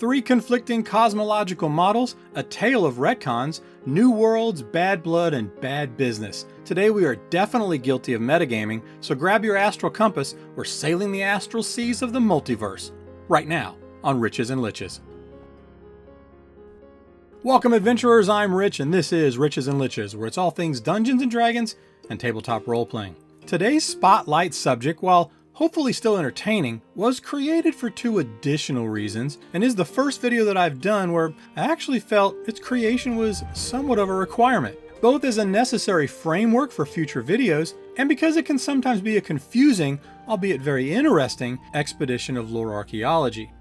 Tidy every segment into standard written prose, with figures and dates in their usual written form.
Three conflicting cosmological models, a tale of retcons, new worlds, bad blood, and bad business. Today we are definitely guilty of metagaming, so grab your astral compass. We're sailing the astral seas of the multiverse. Right now on Riches and Liches. Welcome adventurers, I'm Rich, and this is Riches and Liches, where it's all things Dungeons and Dragons and tabletop role-playing. Today's spotlight subject, while hopefully still entertaining, was created for two additional reasons, and is the first video that I've done where I actually felt its creation was somewhat of a requirement, both as a necessary framework for future videos, and because it can sometimes be a confusing, albeit very interesting, expedition of lore archaeology.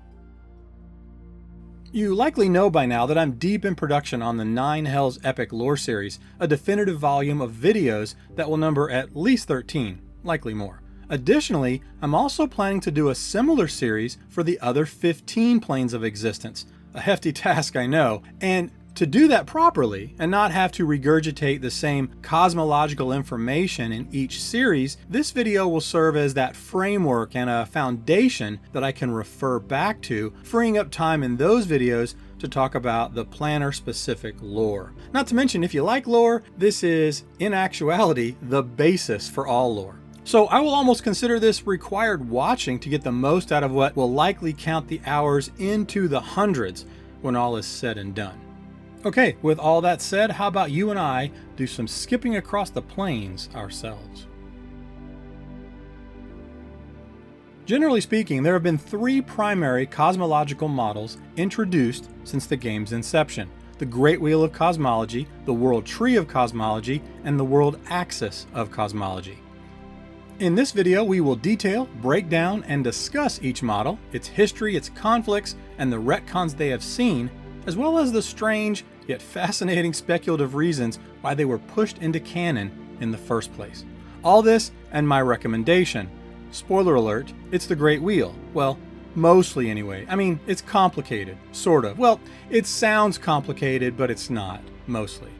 You likely know by now that I'm deep in production on the Nine Hells Epic Lore series, a definitive volume of videos that will number at least 13, likely more. Additionally, I'm also planning to do a similar series for the other 15 planes of existence. A hefty task, I know, and to do that properly and not have to regurgitate the same cosmological information in each series, this video will serve as that framework and a foundation that I can refer back to, freeing up time in those videos to talk about the planner-specific lore. Not to mention, if you like lore, this is, in actuality, the basis for all lore. So I will almost consider this required watching to get the most out of what will likely count the hours into the hundreds when all is said and done. Okay, with all that said, how about you and I do some skipping across the planes ourselves? Generally speaking, there have been three primary cosmological models introduced since the game's inception: the Great Wheel of Cosmology, the World Tree of Cosmology, and the World Axis of Cosmology. In this video, we will detail, break down, and discuss each model, its history, its conflicts, and the retcons they have seen, as well as the strange yet fascinating speculative reasons why they were pushed into canon in the first place. All this and my recommendation. Spoiler alert, it's the Great Wheel. Well, mostly anyway. I mean, it's complicated, sort of. Well, it sounds complicated, but it's not, mostly.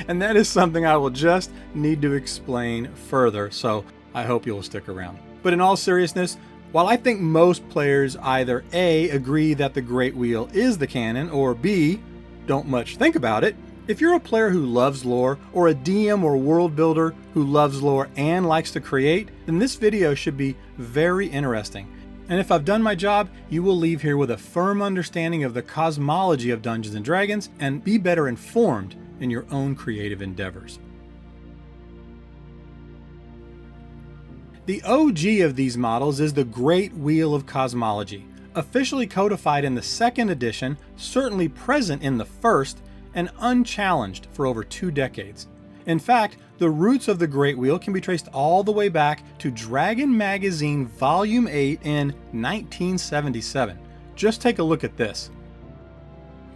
And that is something I will just need to explain further, so I hope you'll stick around. But in all seriousness, while I think most players either A, agree that the Great Wheel is the canon, or B, don't much think about it, if you're a player who loves lore, or a DM or world builder who loves lore and likes to create, then this video should be very interesting. And if I've done my job, you will leave here with a firm understanding of the cosmology of Dungeons & Dragons and be better informed in your own creative endeavors. The OG of these models is the Great Wheel of Cosmology, officially codified in the second edition, certainly present in the first, and unchallenged for over 2 decades. In fact, the roots of the Great Wheel can be traced all the way back to Dragon Magazine Volume 8 in 1977. Just take a look at this.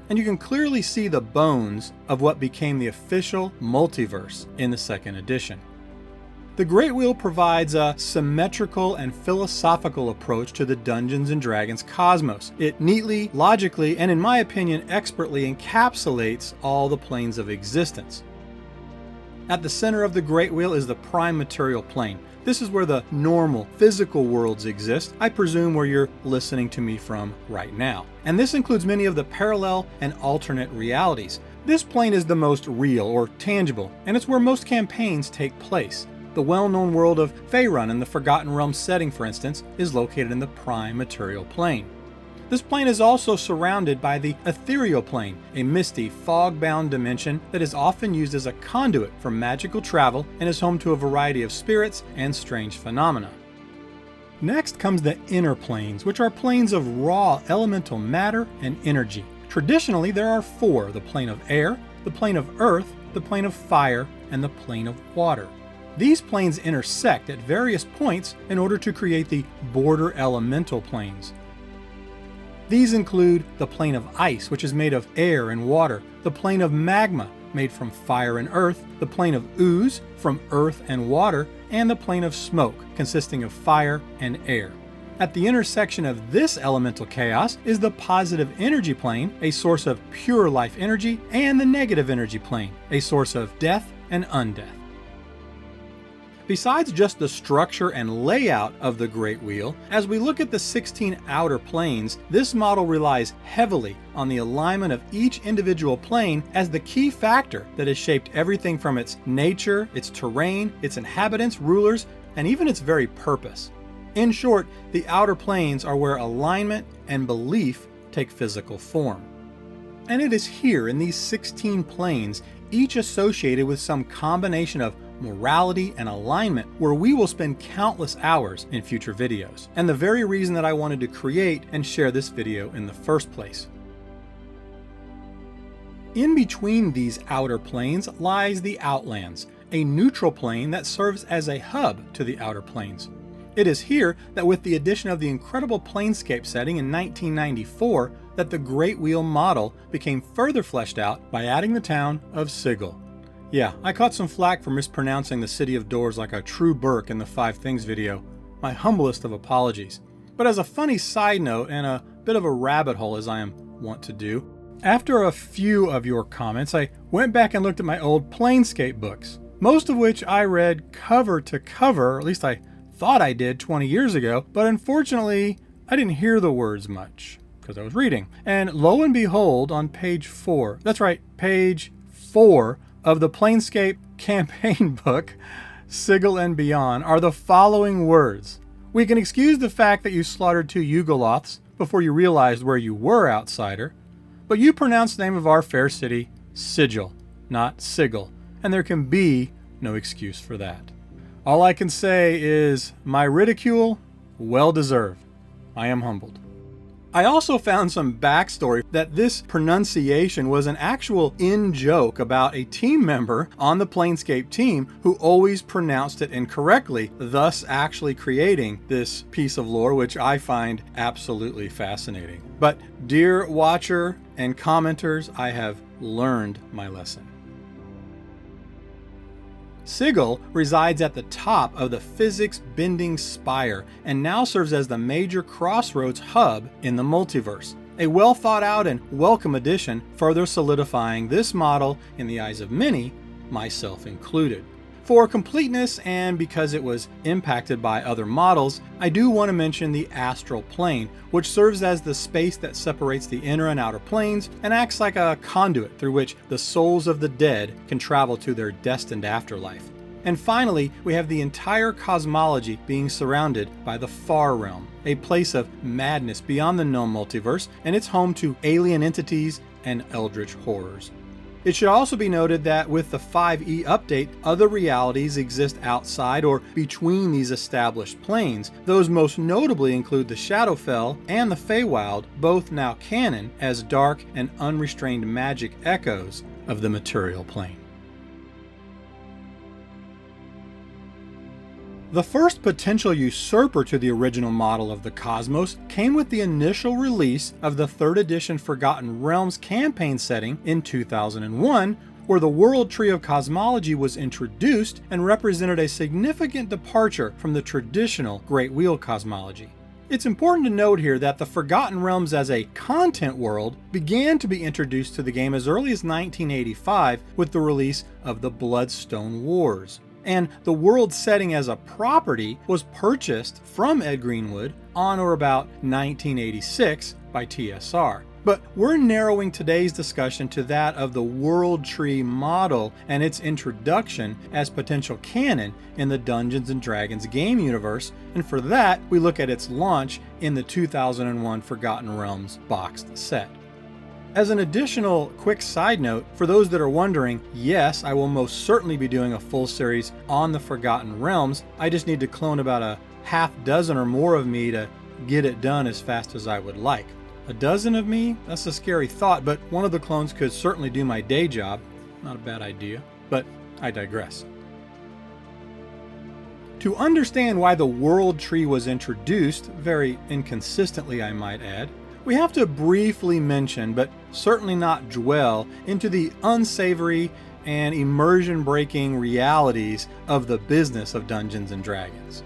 And you can clearly see the bones of what became the official multiverse in the second edition. The Great Wheel provides a symmetrical and philosophical approach to the Dungeons & Dragons cosmos. It neatly, logically, and in my opinion expertly encapsulates all the planes of existence. At the center of the Great Wheel is the prime material plane. This is where the normal physical worlds exist, I presume where you're listening to me from right now. And this includes many of the parallel and alternate realities. This plane is the most real or tangible, and it's where most campaigns take place. The well-known world of Faerun and the Forgotten Realms setting, for instance, is located in the prime material plane. This plane is also surrounded by the ethereal plane, a misty, fog-bound dimension that is often used as a conduit for magical travel and is home to a variety of spirits and strange phenomena. Next comes the inner planes, which are planes of raw elemental matter and energy. Traditionally, there are 4: the plane of air, the plane of earth, the plane of fire, and the plane of water. These planes intersect at various points in order to create the border elemental planes. These include the plane of ice, which is made of air and water, the plane of magma, made from fire and earth, the plane of ooze, from earth and water, and the plane of smoke, consisting of fire and air. At the intersection of this elemental chaos is the positive energy plane, a source of pure life energy, and the negative energy plane, a source of death and undeath. Besides just the structure and layout of the Great Wheel, as we look at the 16 outer planes, this model relies heavily on the alignment of each individual plane as the key factor that has shaped everything from its nature, its terrain, its inhabitants, rulers, and even its very purpose. In short, the outer planes are where alignment and belief take physical form. And it is here in these 16 planes, each associated with some combination of morality and alignment, where we will spend countless hours in future videos, and the very reason that I wanted to create and share this video in the first place. In between these outer planes lies the Outlands, a neutral plane that serves as a hub to the outer planes. It is here that, with the addition of the incredible planescape setting in 1994, that the Great Wheel model became further fleshed out by adding the town of Sigil. Yeah, I caught some flack for mispronouncing the city of doors like a true Burke in the 5 Things video. My humblest of apologies. But as a funny side note and a bit of a rabbit hole as I am wont to do, after a few of your comments, I went back and looked at my old Planescape books, most of which I read cover to cover, or at least I thought I did 20 years ago, but unfortunately I didn't hear the words much because I was reading. And lo and behold, on page 4, that's right, page 4 of the Planescape campaign book, Sigil and Beyond, are the following words. We can excuse the fact that you slaughtered 2 Yugoloths before you realized where you were, outsider, but you pronounced the name of our fair city Sigil, not Sigil, and there can be no excuse for that. All I can say is my ridicule, well deserved. I am humbled. I also found some backstory that this pronunciation was an actual in-joke about a team member on the Planescape team who always pronounced it incorrectly, thus actually creating this piece of lore, which I find absolutely fascinating. But dear watcher and commenters, I have learned my lesson. Sigil resides at the top of the physics-bending spire and now serves as the major crossroads hub in the multiverse. A well-thought-out and welcome addition, further solidifying this model in the eyes of many, myself included. For completeness, and because it was impacted by other models, I do want to mention the astral plane, which serves as the space that separates the inner and outer planes and acts like a conduit through which the souls of the dead can travel to their destined afterlife. And finally, we have the entire cosmology being surrounded by the Far Realm, a place of madness beyond the known multiverse, and it's home to alien entities and eldritch horrors. It should also be noted that with the 5e update, other realities exist outside or between these established planes. Those most notably include the Shadowfell and the Feywild, both now canon as dark and unrestrained magic echoes of the material plane. The first potential usurper to the original model of the cosmos came with the initial release of the 3rd edition Forgotten Realms campaign setting in 2001, where the World Tree of Cosmology was introduced and represented a significant departure from the traditional Great Wheel cosmology. It's important to note here that the Forgotten Realms as a content world began to be introduced to the game as early as 1985 with the release of the Bloodstone Wars. And the world setting as a property was purchased from Ed Greenwood on or about 1986 by TSR. But we're narrowing today's discussion to that of the World Tree model and its introduction as potential canon in the Dungeons & Dragons game universe, and for that we look at its launch in the 2001 Forgotten Realms boxed set. As an additional quick side note, for those that are wondering, yes, I will most certainly be doing a full series on the Forgotten Realms. I just need to clone about a half dozen or more of me to get it done as fast as I would like. A dozen of me? That's a scary thought, but one of the clones could certainly do my day job. Not a bad idea, but I digress. To understand why the World Tree was introduced, very inconsistently I might add, we have to briefly mention, but certainly not dwell, into the unsavory and immersion-breaking realities of the business of Dungeons & Dragons.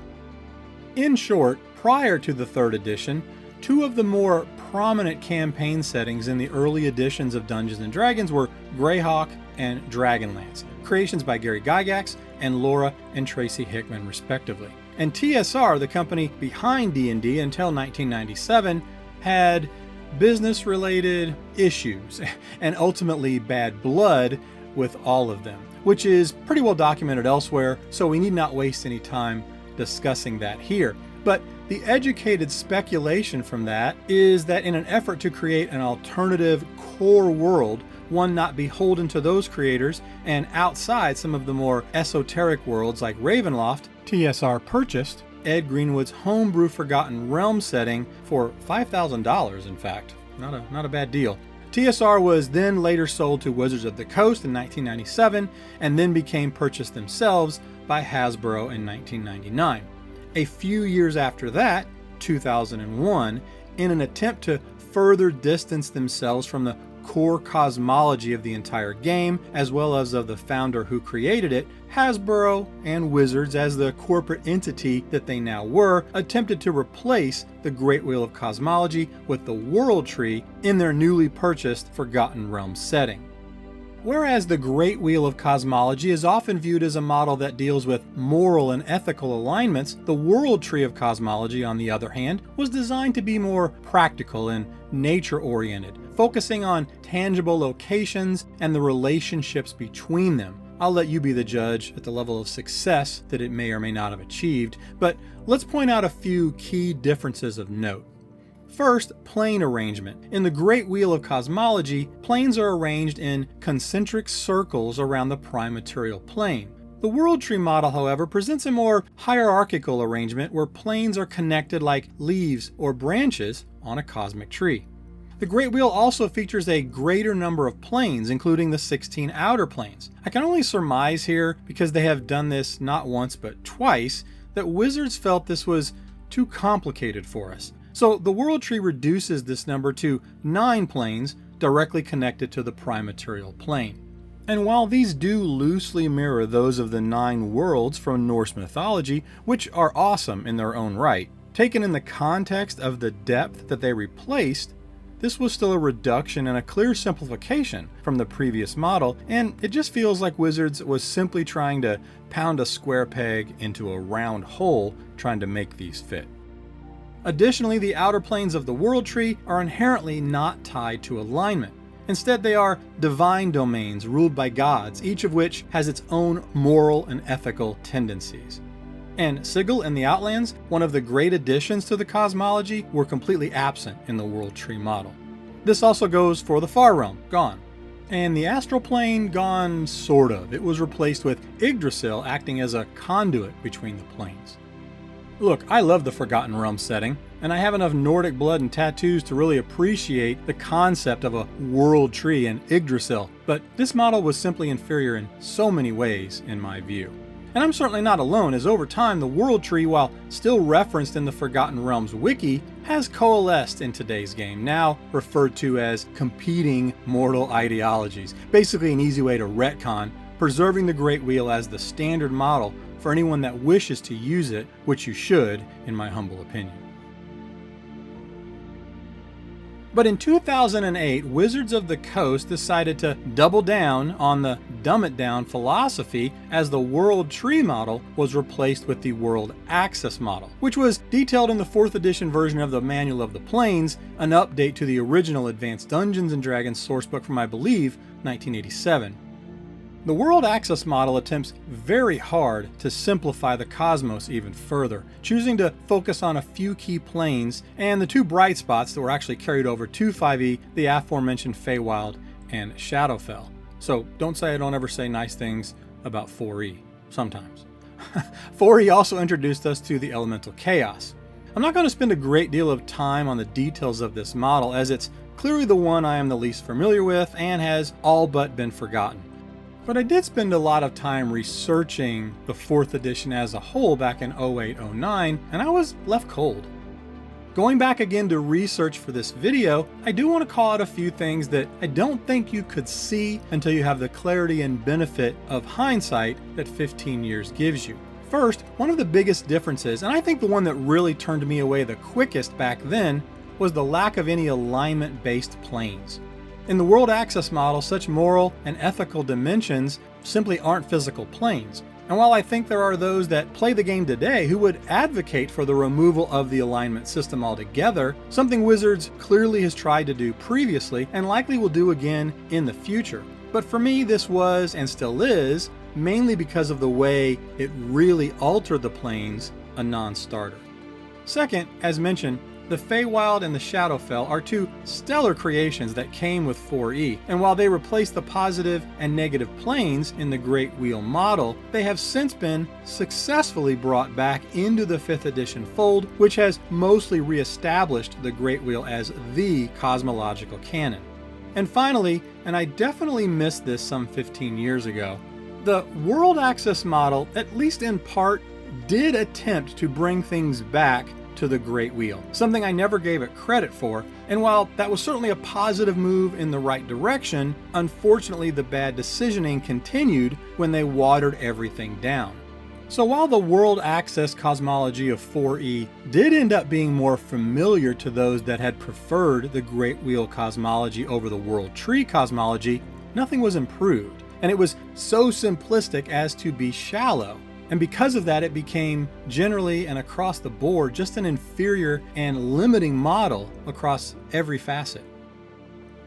In short, prior to the 3rd edition, 2 of the more prominent campaign settings in the early editions of Dungeons & Dragons were Greyhawk and Dragonlance, creations by Gary Gygax and Laura and Tracy Hickman respectively. And TSR, the company behind D&D until 1997, had business-related issues and ultimately bad blood with all of them, which is pretty well documented elsewhere, so we need not waste any time discussing that here. But the educated speculation from that is that in an effort to create an alternative core world, one not beholden to those creators and outside some of the more esoteric worlds like Ravenloft, TSR purchased Ed Greenwood's homebrew Forgotten Realms setting for $5,000, in fact. Not a bad deal. TSR was then later sold to Wizards of the Coast in 1997 and then became purchased themselves by Hasbro in 1999. A few years after that, 2001, in an attempt to further distance themselves from the core cosmology of the entire game, as well as of the founder who created it, Hasbro and Wizards, as the corporate entity that they now were, attempted to replace the Great Wheel of Cosmology with the World Tree in their newly purchased Forgotten Realms setting. Whereas the Great Wheel of Cosmology is often viewed as a model that deals with moral and ethical alignments, the World Tree of Cosmology, on the other hand, was designed to be more practical and nature-oriented, focusing on tangible locations and the relationships between them. I'll let you be the judge at the level of success that it may or may not have achieved, but let's point out a few key differences of note. First, plane arrangement. In the Great Wheel of Cosmology, planes are arranged in concentric circles around the prime material plane. The World Tree model, however, presents a more hierarchical arrangement where planes are connected like leaves or branches on a cosmic tree. The Great Wheel also features a greater number of planes, including the 16 outer planes. I can only surmise here, because they have done this not once but twice, that Wizards felt this was too complicated for us. So the World Tree reduces this number to 9 planes directly connected to the prime material plane. And while these do loosely mirror those of the 9 worlds from Norse mythology, which are awesome in their own right, taken in the context of the depth that they replaced, this was still a reduction and a clear simplification from the previous model, and it just feels like Wizards was simply trying to pound a square peg into a round hole trying to make these fit. Additionally, the outer planes of the World Tree are inherently not tied to alignment. Instead, they are divine domains ruled by gods, each of which has its own moral and ethical tendencies. And Sigil and the Outlands, one of the great additions to the cosmology, were completely absent in the World Tree model. This also goes for the Far Realm, gone. And the Astral Plane, gone sort of. It was replaced with Yggdrasil acting as a conduit between the planes. Look, I love the Forgotten Realms setting, and I have enough Nordic blood and tattoos to really appreciate the concept of a World Tree and Yggdrasil, but this model was simply inferior in so many ways in my view. And I'm certainly not alone, as over time the World Tree, while still referenced in the Forgotten Realms wiki, has coalesced in today's game, now referred to as competing mortal ideologies. Basically an easy way to retcon, preserving the Great Wheel as the standard model for anyone that wishes to use it, which you should, in my humble opinion. But in 2008, Wizards of the Coast decided to double down on the dumb it down philosophy as the World Tree model was replaced with the World Axis model, which was detailed in the 4th edition version of the Manual of the Planes, an update to the original Advanced Dungeons & Dragons sourcebook from, I believe, 1987. The World Axis model attempts very hard to simplify the cosmos even further, choosing to focus on a few key planes and the 2 bright spots that were actually carried over to 5e, the aforementioned Feywild and Shadowfell. So don't say I don't ever say nice things about 4e, sometimes. 4e also introduced us to the Elemental Chaos. I'm not going to spend a great deal of time on the details of this model, as it's clearly the one I am the least familiar with and has all but been forgotten. But I did spend a lot of time researching the 4th edition as a whole back in 08-09, and I was left cold. Going back again to research for this video, I do want to call out a few things that I don't think you could see until you have the clarity and benefit of hindsight that 15 years gives you. First, one of the biggest differences, and I think the one that really turned me away the quickest back then, was the lack of any alignment-based planes. In the World Axis model, such moral and ethical dimensions simply aren't physical planes. And while I think there are those that play the game today who would advocate for the removal of the alignment system altogether, something Wizards clearly has tried to do previously and likely will do again in the future. But for me, this was, and still is, mainly because of the way it really altered the planes a non-starter. Second, as mentioned, the Feywild and the Shadowfell are two stellar creations that came with 4E, and while they replaced the positive and negative planes in the Great Wheel model, they have since been successfully brought back into the 5th edition fold, which has mostly re-established the Great Wheel as the cosmological canon. And finally, and I definitely missed this some 15 years ago, the World Access model, at least in part, did attempt to bring things back to the Great Wheel, something I never gave it credit for, and while that was certainly a positive move in the right direction, unfortunately the bad decisioning continued when they watered everything down. So while the World Access cosmology of 4E did end up being more familiar to those that had preferred the Great Wheel cosmology over the World Tree cosmology, nothing was improved, and it was so simplistic as to be shallow. And because of that, it became generally and across the board just an inferior and limiting model across every facet.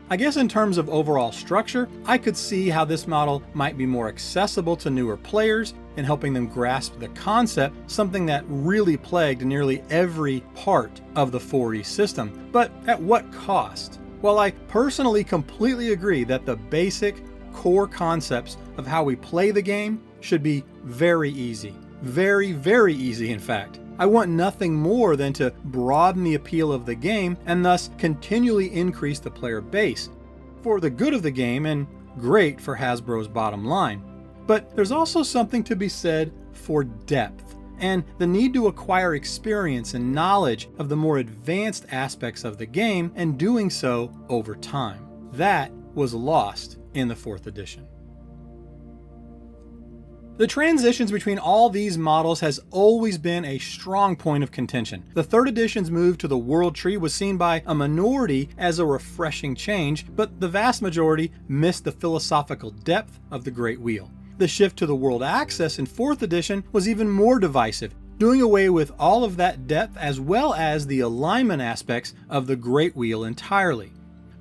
I guess in terms of overall structure, I could see how this model might be more accessible to newer players in helping them grasp the concept, something that really plagued nearly every part of the 4E system. But at what cost? While I personally completely agree that the basic core concepts of how we play the game should be very easy. Very, very easy, in fact. I want nothing more than to broaden the appeal of the game and thus continually increase the player base for the good of the game and great for Hasbro's bottom line. But there's also something to be said for depth and the need to acquire experience and knowledge of the more advanced aspects of the game and doing so over time. That was lost in the 4th edition. The transitions between all these models has always been a strong point of contention. The 3rd edition's move to the World Tree was seen by a minority as a refreshing change, but the vast majority missed the philosophical depth of the Great Wheel. The shift to the World Access in 4th edition was even more divisive, doing away with all of that depth as well as the alignment aspects of the Great Wheel entirely.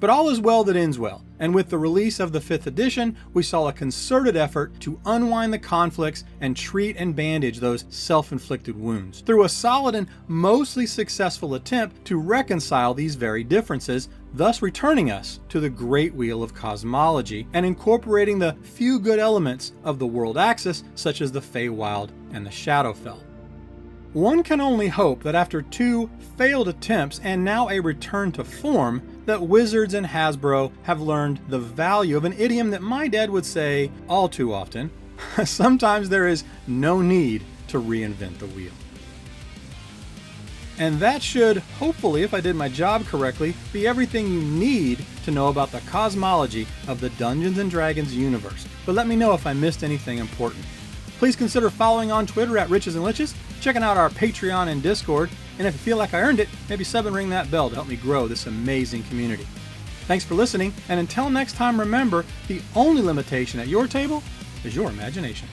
But all is well that ends well, and with the release of the 5th edition, we saw a concerted effort to unwind the conflicts and treat and bandage those self-inflicted wounds through a solid and mostly successful attempt to reconcile these very differences, thus returning us to the Great Wheel of Cosmology and incorporating the few good elements of the World Access, such as the Feywild and the Shadowfell. One can only hope that after 2 failed attempts and now a return to form, that Wizards and Hasbro have learned the value of an idiom that my dad would say all too often: sometimes there is no need to reinvent the wheel. And that should, hopefully, if I did my job correctly, be everything you need to know about the cosmology of the Dungeons & Dragons universe. But let me know if I missed anything important. Please consider following on Twitter at Riches and Liches, checking out our Patreon and Discord, and if you feel like I earned it, maybe sub and ring that bell to help me grow this amazing community. Thanks for listening, and until next time, remember, the only limitation at your table is your imagination.